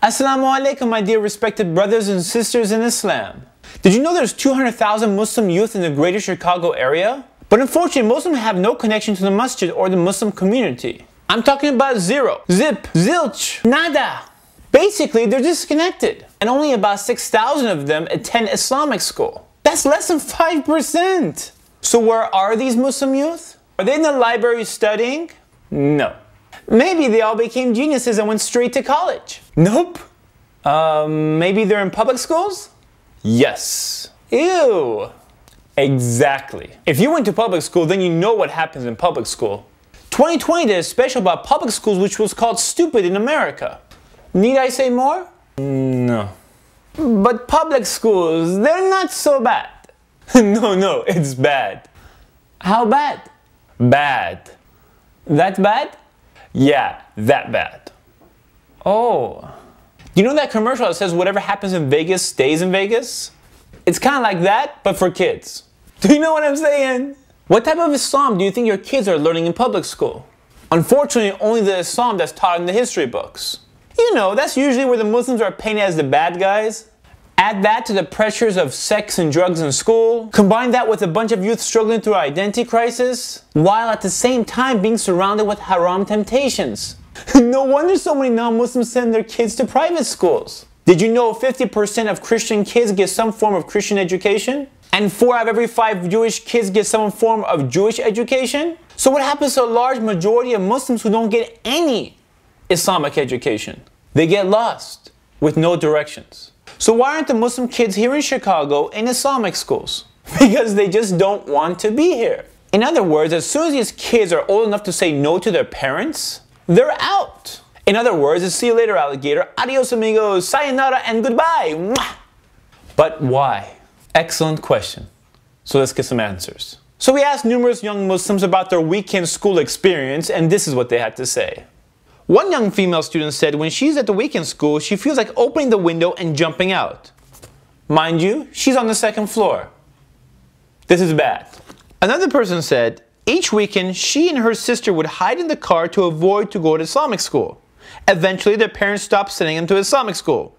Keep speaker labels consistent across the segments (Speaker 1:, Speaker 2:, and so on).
Speaker 1: Assalamu alaikum, my dear respected brothers and sisters in Islam. Did you know there's 200,000 Muslim youth in the greater Chicago area? But unfortunately, Muslims have no connection to the masjid or the Muslim community. I'm talking about zero, zip, zilch, nada. Basically, they're disconnected. And only about 6,000 of them attend Islamic school. That's less than 5%. So where are these Muslim youth? Are they in the library studying? No. Maybe they all became geniuses and went straight to college. Nope. Maybe they're in public schools? Yes. Ew. Exactly. If you went to public school, then you know what happens in public school. 2020 did a special about public schools which was called Stupid in America. Need I say more? No. But public schools, they're not so bad. No, it's bad. How bad? Bad. That bad? Yeah, that bad. Oh. You know that commercial that says whatever happens in Vegas stays in Vegas? It's kind of like that, but for kids. Do you know what I'm saying? What type of Islam do you think your kids are learning in public school? Unfortunately, only the Islam that's taught in the history books. You know, that's usually where the Muslims are painted as the bad guys. Add that to the pressures of sex and drugs in school. Combine that with a bunch of youth struggling through identity crisis, while at the same time being surrounded with haram temptations. No wonder so many non-Muslims send their kids to private schools. Did you know 50% of Christian kids get some form of Christian education? And 4 out of every 5 Jewish kids get some form of Jewish education? So what happens to a large majority of Muslims who don't get any Islamic education? They get lost with no directions. So why aren't the Muslim kids here in Chicago in Islamic schools? Because they just don't want to be here. In other words, as soon as these kids are old enough to say no to their parents, they're out. In other words, it's see you later, alligator, adios amigos, sayonara, and goodbye. Mwah! But why? Excellent question. So let's get some answers. So we asked numerous young Muslims about their weekend school experience, and this is what they had to say. One young female student said when she's at the weekend school, she feels like opening the window and jumping out. Mind you, she's on the 2nd floor. This is bad. Another person said, each weekend she and her sister would hide in the car to avoid to go to Islamic school. Eventually their parents stopped sending them to Islamic school.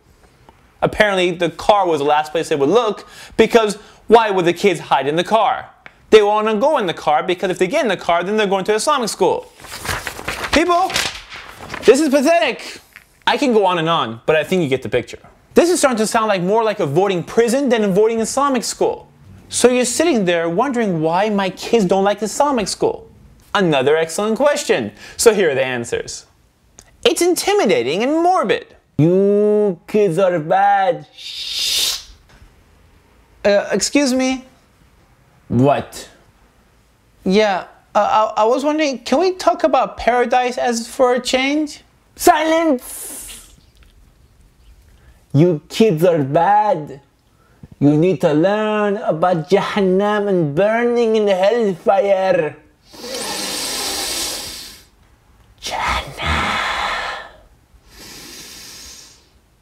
Speaker 1: Apparently the car was the last place they would look, because why would the kids hide in the car? They want to go in the car because if they get in the car, then they're going to Islamic school. People! This is pathetic. I can go on, but I think you get the picture. This is starting to sound like more like avoiding prison than avoiding Islamic school. So you're sitting there wondering why my kids don't like Islamic school. Another excellent question. So here are the answers. It's intimidating and morbid. You kids are bad. Shh. Excuse me? What? Yeah. I was wondering, can we talk about paradise as for a change? Silence! You kids are bad. You need to learn about Jahannam and burning in the hellfire. Jahannam.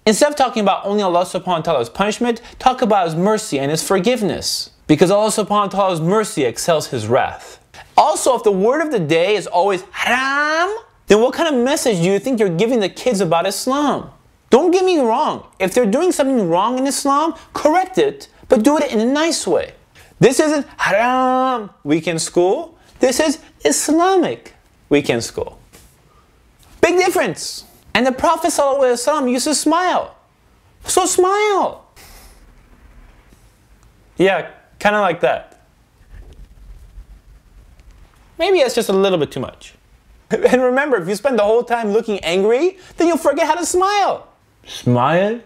Speaker 1: Instead of talking about only Allah subhanahu wa ta'ala's punishment, talk about His mercy and His forgiveness. Because Allah subhanahu wa ta'ala's mercy excels His wrath. Also, if the word of the day is always haram, then what kind of message do you think you're giving the kids about Islam? Don't get me wrong. If they're doing something wrong in Islam, correct it, but do it in a nice way. This isn't haram weekend school. This is Islamic weekend school. Big difference. And the Prophet ﷺ used to smile. So smile. Yeah, kind of like that. Maybe that's just a little bit too much. And remember, if you spend the whole time looking angry, then you'll forget how to smile. Smile?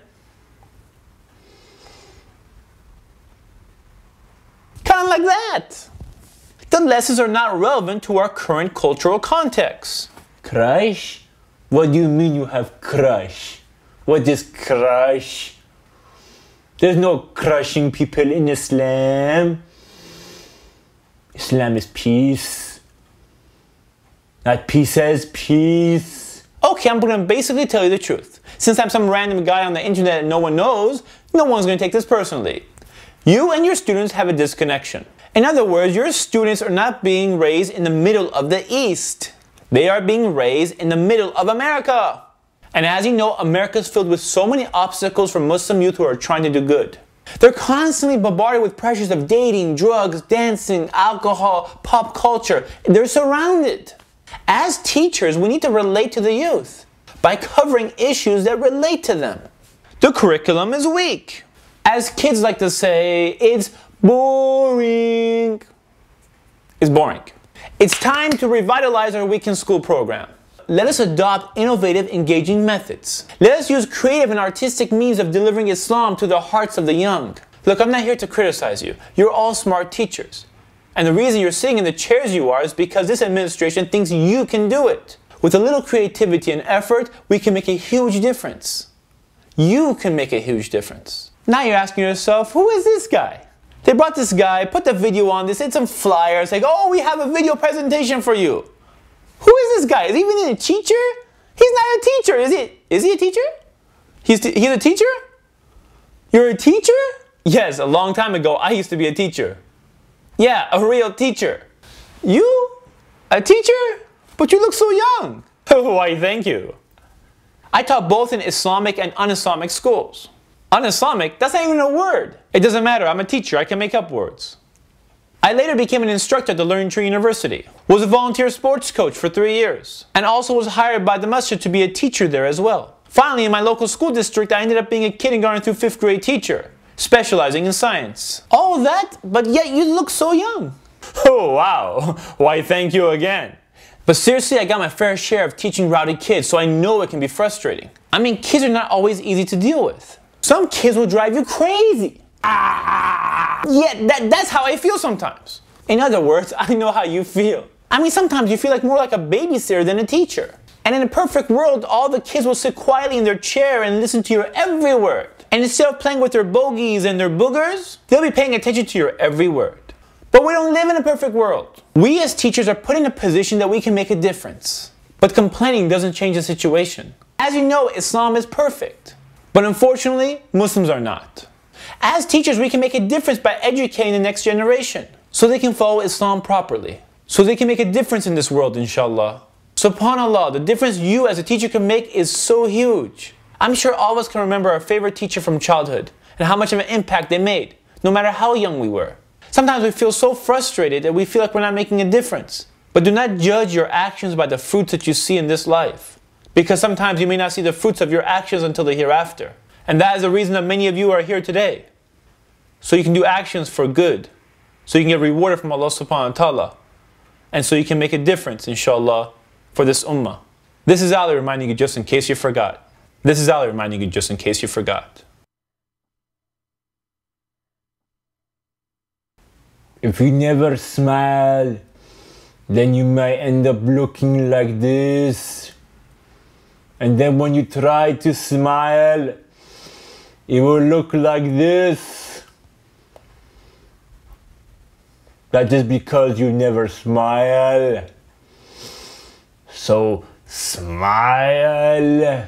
Speaker 1: Kind of like that. The lessons are not relevant to our current cultural context. Crush? What do you mean you have crush? What is crush? There's no crushing people in Islam. Islam is peace. Not pieces, peace. Okay, I'm gonna basically tell you the truth. Since I'm some random guy on the internet and no one knows, no one's gonna take this personally. You and your students have a disconnection. In other words, your students are not being raised in the middle of the East. They are being raised in the middle of America. And as you know, America is filled with so many obstacles for Muslim youth who are trying to do good. They're constantly bombarded with pressures of dating, drugs, dancing, alcohol, pop culture. They're surrounded. As teachers, we need to relate to the youth by covering issues that relate to them. The curriculum is weak. As kids like to say, it's boring. It's boring. It's time to revitalize our weekend school program. Let us adopt innovative, engaging methods. Let us use creative and artistic means of delivering Islam to the hearts of the young. Look, I'm not here to criticize you. You're all smart teachers. And the reason you're sitting in the chairs you are is because this administration thinks you can do it. With a little creativity and effort, we can make a huge difference. You can make a huge difference. Now you're asking yourself, who is this guy? They brought this guy, put the video on, they said some flyers, like, oh, we have a video presentation for you. Who is this guy? Is he even a teacher? He's not a teacher, is he? Is he a teacher? He's a teacher? You're a teacher? Yes, a long time ago, I used to be a teacher. Yeah, a real teacher. You? A teacher? But you look so young. Why, thank you. I taught both in Islamic and un-Islamic schools. Un-Islamic? That's not even a word. It doesn't matter, I'm a teacher, I can make up words. I later became an instructor at the Learning Tree University, was a volunteer sports coach for 3 years, and also was hired by the masjid to be a teacher there as well. Finally, in my local school district, I ended up being a kindergarten through 5th grade teacher, specializing in science. All that, but yet you look so young. Oh wow, why thank you again. But seriously, I got my fair share of teaching rowdy kids, so I know it can be frustrating. I mean, kids are not always easy to deal with. Some kids will drive you crazy. Yeah, that's how I feel sometimes. In other words, I know how you feel. I mean, sometimes you feel like more like a babysitter than a teacher. And in a perfect world, all the kids will sit quietly in their chair and listen to your every word. And instead of playing with their bogeys and their boogers, they'll be paying attention to your every word. But we don't live in a perfect world. We as teachers are put in a position that we can make a difference. But complaining doesn't change the situation. As you know, Islam is perfect. But unfortunately, Muslims are not. As teachers, we can make a difference by educating the next generation so they can follow Islam properly. So they can make a difference in this world, inshallah. SubhanAllah, the difference you as a teacher can make is so huge. I'm sure all of us can remember our favorite teacher from childhood and how much of an impact they made, no matter how young we were. Sometimes we feel so frustrated that we feel like we're not making a difference. But do not judge your actions by the fruits that you see in this life. Because sometimes you may not see the fruits of your actions until the hereafter. And that is the reason that many of you are here today. So you can do actions for good. So you can get rewarded from Allah subhanahu wa ta'ala. And so you can make a difference, inshallah, for this ummah. This is Ali reminding you just in case you forgot. This is Ali reminding you just in case you forgot.
Speaker 2: If you never smile, then you might end up looking like this. And then when you try to smile, it will look like this. That is because you never smile. So smile.